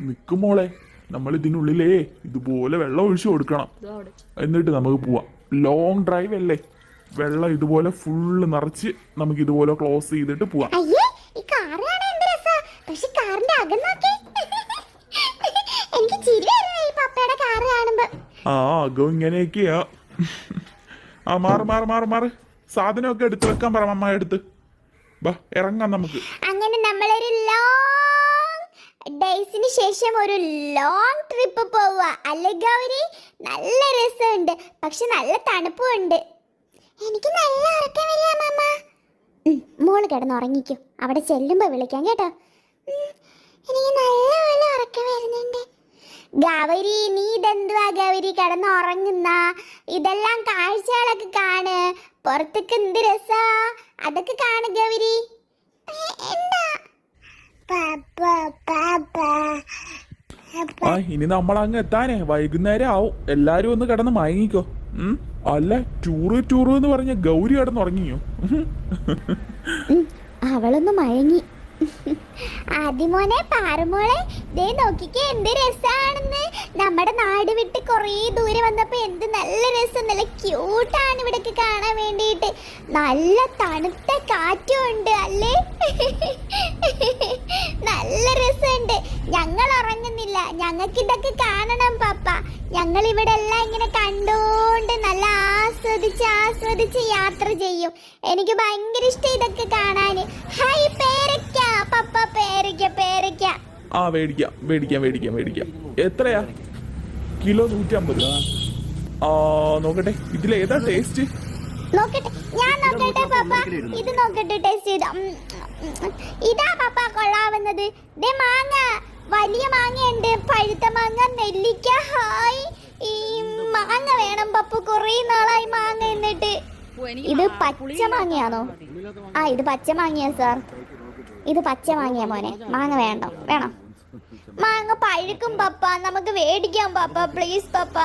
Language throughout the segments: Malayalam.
നിക്കുമോളെ, നമ്മൾ ഇതിനുള്ളിലേ ഇതുപോലെ വെള്ളം ഒഴിച്ചു കൊടുക്കണം. എന്നിട്ട് നമുക്ക് പോവാം. ലോങ് ഡ്രൈവ് അല്ലേ, വെള്ളം ഇതുപോലെ ഫുള്ള് നിറച്ച് നമുക്ക് ഇതുപോലെ ക്ലോസ് ചെയ്തിട്ട് പോവാം. ആ അകം ഇങ്ങനെയൊക്കെയാ. ആ മാറ് മാറ് മാറ് മാറ്, സാധനമൊക്കെ എടുത്ത് വെക്കാൻ പറ അമ്മ എടുത്ത്. ബാ ഇറങ്ങാം നമുക്ക്. അങ്ങനെ നമ്മളൊരു ലോങ് ഡേയ്സിന് ശേഷം ഒരു ലോങ് ട്രിപ്പ് പോവുക അല്ലേ ഗൗരി? നല്ല രസമുണ്ട്, പക്ഷെ നല്ല തണുപ്പുണ്ട്. എനിക്ക് നല്ല ഉറക്കം വരിക മാമ. മോള് കിടന്നുറങ്ങിക്കോ, അവിടെ ചെല്ലുമ്പോ വിളിക്കാം കേട്ടോ. എനിക്ക് നല്ലപോലെ ഉറക്കം വരുന്നുണ്ട്. ഗൗരി നീ ഇതെന്തുവാ ഗൗരി കിടന്നുറങ്ങുന്ന? ഇതെല്ലാം കാഴ്ചകളൊക്കെ കാണ്, പുറത്തേക്ക് എന്ത് രസാ, അതൊക്കെ കാണ് ഗൗരി. ആ ഇനി നമ്മളങ്ങ് എത്താനേ വൈകുന്നേരം ആവും. എല്ലാരും ഒന്ന് കിടന്ന് മയങ്ങിക്കോ. അല്ല ടൂറ് എന്ന് പറഞ്ഞ ഗൗരി കിടന്നുറങ്ങിയോ? അവളൊന്ന് മയങ്ങി. ആദ്യമോനെ പാറുമോളെ, ദേ നോക്കിക്കേ എന്ത് രസാണെന്ന്. നമ്മുടെ നാട് വിട്ട് കുറേ ദൂരെ വന്നപ്പോ എന്ത് നല്ല രസം, നല്ല ക്യൂട്ടാണ് ഇവിടേക്ക് കാണാൻ വേണ്ടിയിട്ട്. നല്ല തണുത്ത കാറ്റും ഉണ്ട് അല്ലേ? നല്ല രസമുണ്ട്. ഞങ്ങൾ ഉറങ്ങുന്നില്ല, ഞങ്ങൾക്ക് ഇതൊക്കെ കാണണം പപ്പ. ഞങ്ങൾ ഇവിടെ എല്ലാം ഇങ്ങനെ കണ്ടോണ്ട് നല്ല ആസ്വദിച്ച് യാത്ര ചെയ്യും. എനിക്ക് ഭയങ്കര ഇഷ്ടം ഇതൊക്കെ കാണാന്. ഹായ് പേരയ്ക്ക പപ്പ, പേരയ്ക്ക. ആ മേടിക്കാം. എത്രയാ കിലോ? 150. ആ നോക്കട്ടെ, ഇതിലേതാ ടേസ്റ്റ്? നോക്കട്ടെ, ഞാൻ നോക്കട്ടെ പപ്പ. ഇത് നോക്കട്ടെ, ടേസ്റ്റ് ചെയ്ത. ഇതാ പപ്പ കൊള്ളാവുന്നത്. ദേ മാങ്ങ, വലിയ മാങ്ങയുണ്ട്, പഴുത്ത മാങ്ങ, നെല്ലിക്ക. ഹായ്, ഈ മാങ്ങ വേണം പപ്പ, കുറേ നാളായി മാങ്ങ എന്നിട്ട്. ഇത് പച്ച മാങ്ങയാണോ? ആ ഇത് പച്ച മാങ്ങയാ സാർ, ഇത് പച്ച മാങ്ങയാ മോനെ. മാങ്ങ വേണം. മാങ്ങ പഴുക്കും പപ്പ, നമുക്ക് മേടിക്കാം പപ്പ, പ്ലീസ് പപ്പ.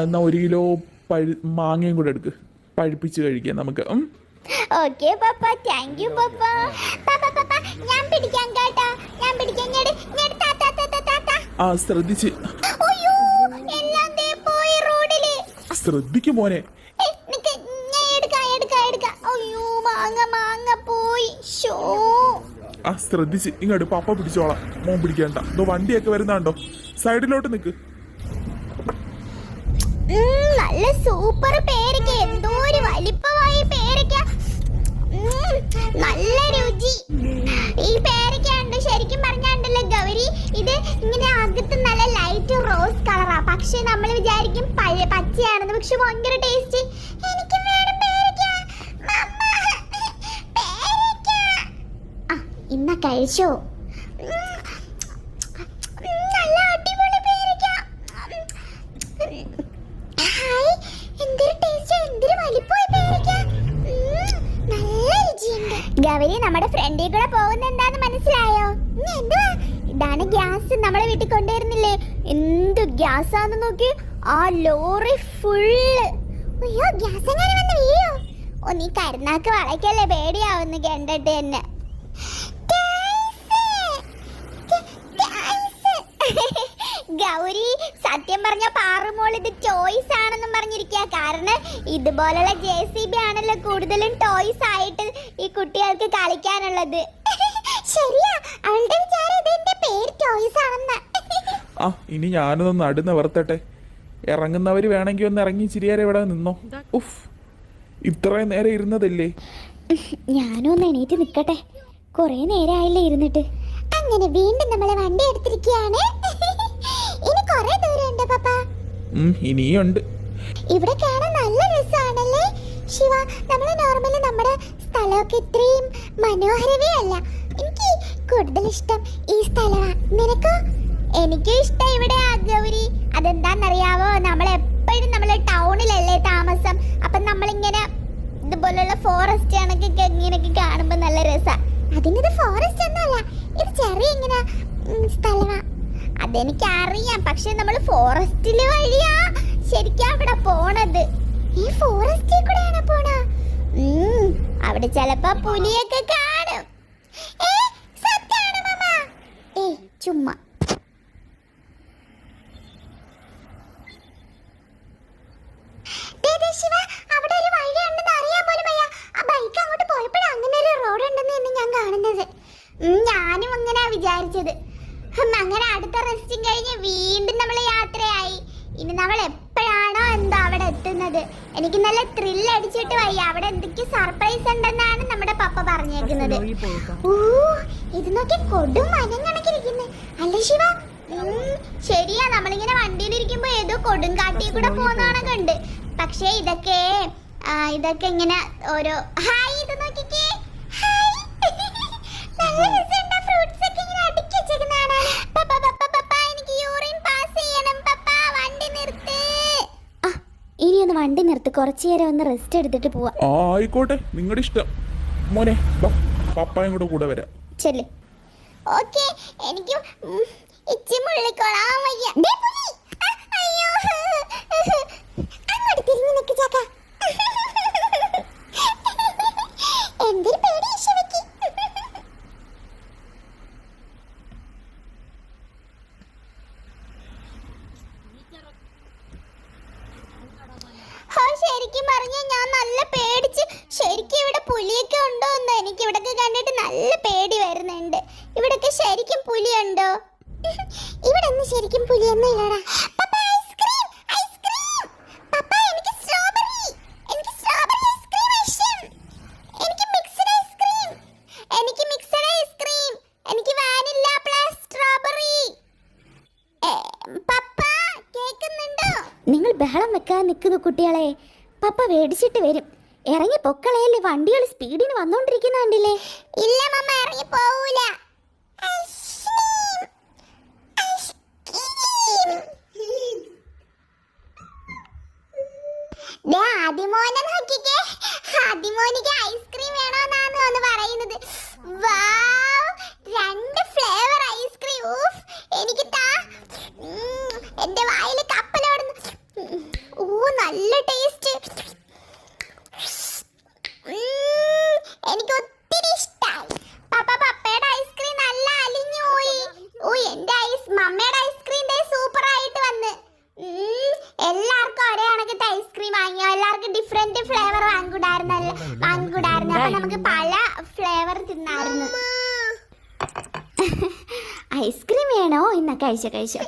എന്നാ 1 കിലോ മാങ്ങയും കൂടെ എടുക്ക്, പഴുപ്പിച്ച് കഴിക്കാം നമുക്ക്. ഓക്കേ പപ്പ, താങ്ക് യു പപ്പ. പപ്പ ഞാൻ പിടിക്കാം കേട്ടോ, ഞാൻ പിടിക്കാം. ആ ശ്രദ്ധിച്ച്. എല്ലാം ദേ പോയി റോഡില്. ശ്രദ്ധിക്കും മോനെ. എടുക്കാം. അയ്യോ മാങ്ങ പോയി. ഷോ. ആ ശ്രദ്ധിച്ച് ഇങ്ങോട്ട്, പപ്പ പിടിച്ചോളാം, മോൻ പിടിക്കണ്ട. വണ്ടിയൊക്കെ വരുന്നുണ്ടോ? സൈഡിലോട്ട് നിക്ക്. നല്ല സൂപ്പർ പേരയ്ക്ക, എന്തോ ഒരു വലിപ്പമായി പേരയ്ക്ക. നല്ല രുചി. ഈ പേരയ്ക്ക ഉണ്ട്, ശരിക്കും പറഞ്ഞാണ്ടല്ലോ ഗൗരി, ഇത് ഇങ്ങനെ അകത്ത് നല്ല ലൈറ്റ് റോസ് കളറാ. പക്ഷെ നമ്മൾ വിചാരിക്കും പച്ചയാണെന്ന്, പക്ഷെ ഭയങ്കര ടേസ്റ്റ്. എനിക്ക് വേണം പേരയ്ക്ക. ഇന്ന കഴിച്ചോ? നല്ല അടിപൊളി പേരയ്ക്ക. ഹായ്, എന്തൊരു ടേസ്റ്റ്, എന്തൊരു വലിപ്പമായി പേരയ്ക്ക. നല്ല രുചിയുണ്ട്. ഗൗരി നമ്മുടെ ഫ്രണ്ടിൽ കൂടെ പോകുന്ന എന്താന്ന് മനസ്സിലായോ? എന്തുവാ? ഇതാണ് ഗ്യാസ്, നമ്മളെ വീട്ടിൽ കൊണ്ടുവരുന്നില്ലേ? എന്ത് ഗ്യാസാന്ന് നോക്കി, ആ ലോറി ഫുള്ള്. അയ്യോ ഗ്യാസ് എങ്ങനെ വന്ന് വീഴോ? ഓ നീ കരുനാക്ക് വളയ്ക്കല്ലേ, പേടിയാവുന്നു കണ്ടിട്ട് തന്നെ. ഗൗരി സത്യം പറഞ്ഞ പാറുമോൾ ഇത് ടോയ്സ് ആണെന്നും പറഞ്ഞിരിക്കുക. കാരണം ഇതുപോലുള്ള JCB ആണല്ലോ കൂടുതലും ടോയ്സ് ആയിട്ട് ഈ കുട്ടികൾക്ക് കളിക്കാനുള്ളത്. ശരിയാ, അവളുടെ വിചാരം ഇതിന്റെ പേര് ടോയ്സ് ആണെന്ന്. ആ ഇനി ഞാനൊന്ന് നടുന്ന വർത്തട്ടെ. ഇറങ്ങുന്നവര് വേണമെങ്കിൽ ഒന്ന് ഇറങ്ങി ചിരിയാരെ ഇവിടെ നിന്നോ. ഉഫ്, ഇത്രയും നേരം ഇരുന്നതല്ലേ. ഞാനും ഒന്ന് എണീറ്റ് നിക്കട്ടെ, കൊറേ നേരമായില്ലേ ഇരുന്നിട്ട്. അങ്ങനെ വീണ്ടും നമ്മളെ വണ്ടി എടുത്തിരിക്കുകയാണ്. ഇനി കൊറേ ദൂരമുണ്ട് പപ്പ. ഇനിയുണ്ട്. ഇവിടെ കാണാൻ നല്ല രസമാണല്ലേ ശിവ. നമ്മള് നോർമലി നമ്മുടെ സ്ഥലമൊക്കെ ഇത്രയും മനോഹരമേ അല്ല. എനിക്ക് കൂടുതൽ ഇഷ്ടം ഈ സ്ഥലമാ. നിനക്കോ? എനിക്കും ഇഷ്ടം ഇവിടെ ഗൗരി. അതെന്താന്നറിയാവോ, നമ്മളെപ്പോഴും നമ്മളെ ടൗണിലല്ലേ താമസം. അപ്പൊ നമ്മളിങ്ങനെ ഇതുപോലുള്ള ഫോറസ്റ്റ് കണക്കൊക്കെ ഇങ്ങനെയൊക്കെ കാണുമ്പോ നല്ല രസാ. അതിനിത് ഫോറസ്റ്റ് ഒന്നുമല്ല, ഇത് ചെറിയ ഇങ്ങനെ സ്ഥലമാ. അതെനിക്കറിയാം, പക്ഷെ നമ്മൾ ഫോറസ്റ്റില് വഴിയാ ശരിക്കും അവിടെ പോണത്. ഈ ഫോറസ്റ്റിൽ കൂടെയാണ് പോണ. അവിടെ ചിലപ്പോ പുലിയൊക്കെ കാണും. സത്യാണ് മാമ. ചുമ്മാ റെസ്റ്റും കഴിഞ്ഞ് വീണ്ടും നമ്മൾ യാത്രയായി. ഇനി നമ്മൾ എപ്പോഴാണോ എന്തോ അവിടെ എത്തുന്നത്. എനിക്ക് നല്ല ത്രില്ല് അടിച്ചിട്ട് വയ്യ. അവിടെ എന്തൊക്കെ സർപ്രൈസ് ഉണ്ടെന്നാണ് നമ്മുടെ പപ്പ പറഞ്ഞേക്കുന്നത്. ഓ, ഇത് നോക്കി കൊടും മനം കണക്കിരിക്കുന്നു അല്ലേ ശിവ? ശരിയാ, നമ്മളിങ്ങനെ വണ്ടിയിലിരിക്കുമ്പോ ഏതോ കൊടുങ്കാട്ടിൽ കൂടെ പോകുന്നതാണൊക്കെ ഉണ്ട്. പക്ഷേ ഇതൊക്കെ ഇങ്ങനെ ഓരോ ഹായ്, ഇത് നോക്കിക്കേ. ഹായ്, നല്ല രസമുണ്ട്. ഫ്രൂട്ട്സ് ഒക്കെ ഇങ്ങനെ അടുക്കി വെച്ചേക്കുന്നതാണ്. പപ്പ എനിക്ക് യൂറിൻ പാസ് ചെയ്യണം. പപ്പ വണ്ടി നിർത്ത്. ഇനി ഒന്ന് വണ്ടി നിർത്ത്, കുറച്ചു നേരം ഒന്ന് റെസ്റ്റ് എടുത്തിട്ട് പോവാ. ആയിക്കോട്ടെ, നിങ്ങളുടെ ഇഷ്ടം. മോനെ പപ്പായും കൂടെ വരാം. ചെല്ലേ. ഓക്കെ, എനിക്ക് ഇച്ചി മുള്ളിക്കോളാൻ വയ്യ. അയ്യോ, അങ്ങോട്ട് തിരിഞ്ഞു നിൽക്ക് ചാക്ക. എന്തൊരു പേടി ഈശോയ്ക്ക്. ശരിക്കും പറഞ്ഞ ഞാൻ നല്ല പേടിച്ച്. ശരിക്കും ഇവിടെ പുലിയൊക്കെ ഉണ്ടോ എന്ന് എനിക്ക് ഇവിടൊക്കെ കണ്ടിട്ട് നല്ല പേടി വരുന്നുണ്ട്. ഇവിടൊക്കെ ശരിക്കും പുലിയുണ്ടോ? ഇവിടെ ഒന്നും ശരിക്കും പുലിയൊന്നും ഇല്ലടാ. നിങ്ങൾ ബഹളം വെക്കാൻ നിൽക്കുന്നു കുട്ടികളെ. പപ്പ വേടിച്ചിട്ട് വരും. ഇറങ്ങി പൊക്കളയല്ലേ, വണ്ടികൾ സ്പീഡിന് വന്നോണ്ടിരിക്കുന്ന കണ്ടില്ലേ? ഇല്ല മമ്മ, ഇറങ്ങി പോവൂല. ആദിമോനെ നോക്കിക്കേ. ആദിമോനിക്ക് ഐസ്ക്രീം വേണോന്നാണ് ഒന്ന് പറയുന്നത്. വാവ്, 2 ഫ്ലേവർ ഐസ്ക്രീം. ഊഫ്, എനിക്ക് താ. എന്റെ വായിൽ കപ്പലോടുന്നു. ഓ, നല്ല ടേസ്റ്റ്. എനിക്ക് ഒത്തിരി ഇഷ്ടമായി. പപ്പയുടെ ഐസ്ക്രീം നല്ല അലിഞ്ഞു പോയി. ഓ, എന്റെ മമ്മയുടെ ഐസ്ക്രീം സൂപ്പർ ആയിട്ട് വന്ന്. എല്ലാവർക്കും ഒരേ കണക്കത്തെ ഐസ്ക്രീം വാങ്ങിയോ? എല്ലാവർക്കും ഡിഫറെന്റ് ഫ്ലേവർ വാങ്ങിക്കൂടായിരുന്നല്ലോ. അപ്പൊ നമുക്ക് പല ഫ്ലേവർ തിന്നായിരുന്നു. ഐസ്ക്രീം വേണോ? ഇന്ന കഴിച്ചോ.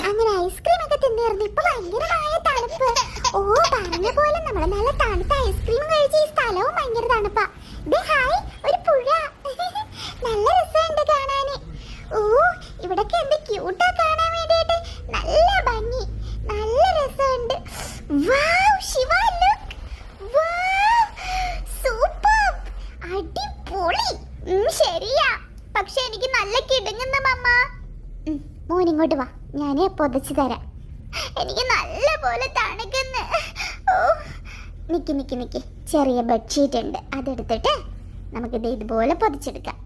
അങ്ങനെ ഐസ്ക്രീം ഒക്കെ തിന്നിരുന്നു. ഇപ്പൊ ഭയങ്കരമായ തണുപ്പ്. ഓ, പറഞ്ഞ പോലെ നമ്മള് നല്ല തണുത്ത ഐസ്ക്രീം കഴിച്ച ഈ സ്ഥലവും ഭയങ്കര തണുപ്പാ. ഹായ്, ഒരു പുഴ. നല്ല രസമുണ്ട് കാണാന്. ഓ, ഇവിടൊക്കെ എന്ത് ക്യൂട്ടാ കാണാൻ വേണ്ടിയിട്ട്. നല്ല ഭംഗി, നല്ല രസമുണ്ട്. വാവ് ശിവ, ലുക്ക്. വാവ്, സൂപ്പർ, അടിപൊളി. ശരിയാ, പക്ഷെ എനിക്ക് നല്ല കിടുങ്ങുന്ന മമ്മ. മോൻ ഇങ്ങോട്ട് വാ, ഞാനേ പൊതച്ചു തരാം. എനിക്ക് നല്ല പോലെ തണുക്കുന്നു. ഓ, നിക്ക്. ചെറിയ ബെഡ്ഷീറ്റ് ഉണ്ട്, അതെടുത്തിട്ട് നമുക്കിത് ഇതുപോലെ പൊതിച്ചെടുക്കാം.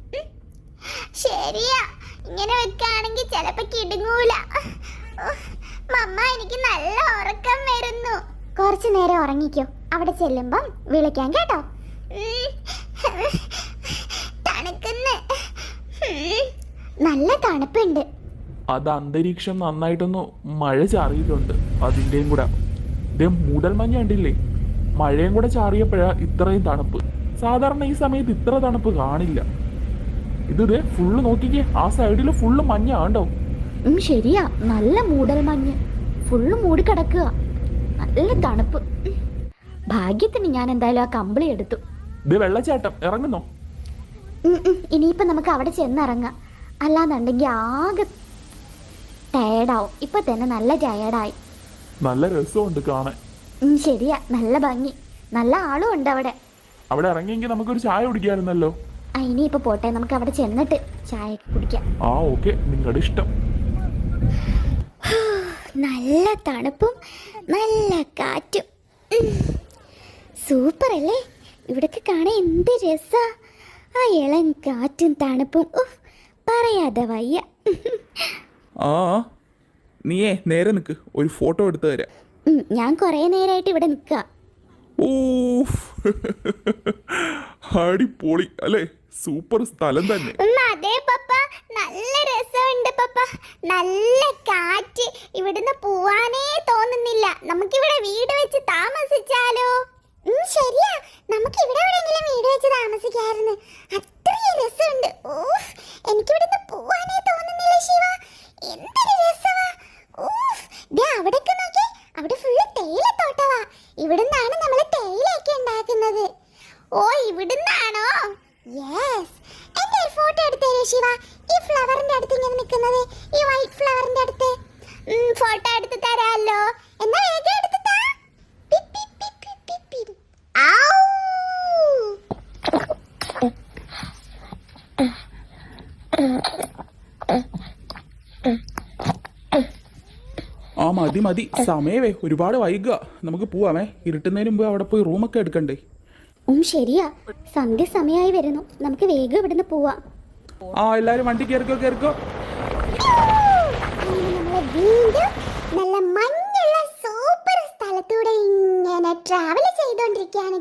ശരിയാ, ഇങ്ങനെ വെക്കുകയാണെങ്കിൽ ചിലപ്പോ കിടുങ്ങൂല. മമ്മ, എനിക്ക് നല്ല ഉറക്കം വരുന്നു. കുറച്ചു നേരം ഉറങ്ങിക്കോ. അവിടെ ചെല്ലുമ്പം വിളിക്കാം കേട്ടോ. തണുക്കുന്നു, നല്ല തണുപ്പുണ്ട്. അത് അന്തരീക്ഷം നന്നായിട്ടൊന്ന് മഴ ചാറിയിട്ടുണ്ട്, അതിൻ്റെയും കൂടെ. മൂടൽമഞ്ഞ കണ്ടില്ലേ? മഴയും കൂടെ ചാറിയപ്പോഴാ ഇത്രയും തണുപ്പ്. സാധാരണ ഈ സമയത്ത് ഇത്ര തണുപ്പ് കാണില്ല. ഇത് ഫുള്ള് നോക്കിക്കേ, ആ സൈഡില് ഫുള്ള് മഞ്ഞ കണ്ടോ? ശരിയാ, നല്ല മൂടൽമഞ്ഞ്, ഫുള്ള് മൂടി കിടക്കുക. നല്ല തണുപ്പ്. ഭാഗ്യത്തിന് ഞാൻ എന്തായാലും ആ കമ്പിളി എടുത്തു. വെള്ളച്ചാട്ടം ഇറങ്ങുന്നോ? ഇനിയിപ്പോ നമുക്ക് അവിടെ ചെന്നിറങ്ങാം. അല്ലാന്നുണ്ടെങ്കിൽ ആകെ ടയർഡാവും. ഇപ്പൊ തന്നെ നല്ല ടയർഡായി. നല്ല രസമുണ്ട് കാണാൻ. ശരിയാ, നല്ല ഭംഗി, നല്ല ആളും ഉണ്ട് അവിടെ. അവിടെ ഇറങ്ങിയെങ്കിൽ നമുക്കൊരു ചായ കുടിക്കാമായിരുന്നല്ലോ. ഇനിയിപ്പോ പോട്ടെ, നമുക്ക് അവിടെ ചെന്നിട്ട് ചായ കുടിക്കാം. ഓക്കെ, നിങ്ങളുടെ ഇഷ്ടം. നല്ല തണുപ്പും നല്ല കാറ്റും. സൂപ്പർ അല്ലേ? ഇവിടൊക്കെ കാണാൻ എന്ത് രസാ. ആ ഇളം കാറ്റും തണുപ്പും പറയാതെ വയ്യ. നീയേ നേരെ നിൽക്ക്, ഒരു ഫോട്ടോ എടുത്തു തരാം. ഞാൻ കുറേ നേരമായിട്ട് ഇവിടെ നിൽക്കുക. ഓ അടിപൊളി അല്ലേ, സൂപ്പർ സ്ഥലം തന്നെ. അതെ പപ്പ, നല്ല രസമുണ്ട് പപ്പ. നല്ല കാറ്റ്, ഇവിടുന്ന് പോവാനേ തോന്നുന്നില്ല. നമുക്കിവിടെ വീട് വെച്ച് താമസിച്ചാലോ? ശരിയാ, നമുക്ക് ഇവിടെ എവിടെയെങ്കിലും വീട് വെച്ച് താമസിക്കായിരുന്നു. അത്രയും രസമുണ്ട്. ഓഫ്, എനിക്കിവിടുന്ന് പോവാനേ തോന്നുന്നില്ല ശിവ. എന്തൊരു രസമാ. ഓഫ്, ദേ അവിടേക്ക് നോക്കി, അവിടെ ഫുള്ള് തേയിലത്തോട്ടവാ. ഇവിടുന്നാണ് നമ്മൾ തേയിലയൊക്കെ ഉണ്ടാക്കുന്നത്. ഓ, ഇവിടുന്നാണോ? യെസ്. എന്റെ ഒരു ഫോട്ടോ എടുത്തേരേ ശിവ. ഈ ഫ്ലവറിന്റെ അടുത്ത് ഇങ്ങനെ നിൽക്കുന്നത്, ഈ വൈറ്റ് ഫ്ലവറിന്റെ അടുത്ത്. ഫോട്ടോ എടുത്ത് തരാമല്ലോ. എന്നാ വേഗം എടുത്ത് താ. P, P, P, P, P, P. ഔ! ആ മതി മതി, സമയമേ ഒരുപാട് വൈകുക. നമുക്ക് പോവാമേ, ഇരുട്ടുന്നതിന് മുമ്പ് അവിടെ പോയി റൂമൊക്കെ എടുക്കണ്ടേ. ശരിയാ, സന്ധ്യ സമയമായി വരുന്നു. നമുക്ക് വേഗം ഇവിടുന്ന് പോവാം. ആ എല്ലാരും വണ്ടി കയറിക്കോ കയറിക്കോ. നമ്മള് വീണ്ടും നല്ല മഞ്ഞുള്ള സൂപ്പർ സ്ഥലത്തൂടെ ഇങ്ങനെ ട്രാവൽ ചെയ്തോണ്ടിരിക്കുകയാണ്.